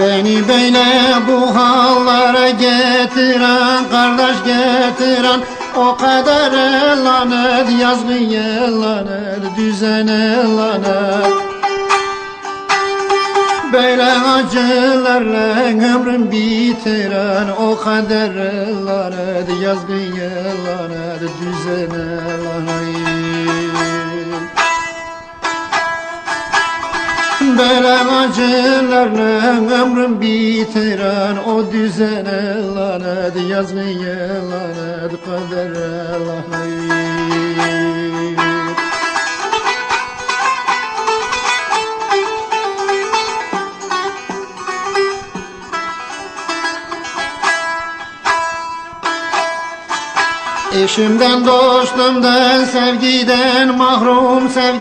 Beni böyle bu hallara getiren, kardeş getiren o kadar lanet, yazgıya lanet, düzene lanet. Böyle acılarla ömrüm bitiren o kadar lanet, yazgıya lanet, düzene lanet. Böyle acılarla ömrüm bitiren o düzene lanet, yazgıya lanet, kadere lanet. Eşimden, dostumdan, sevgiden mahrum,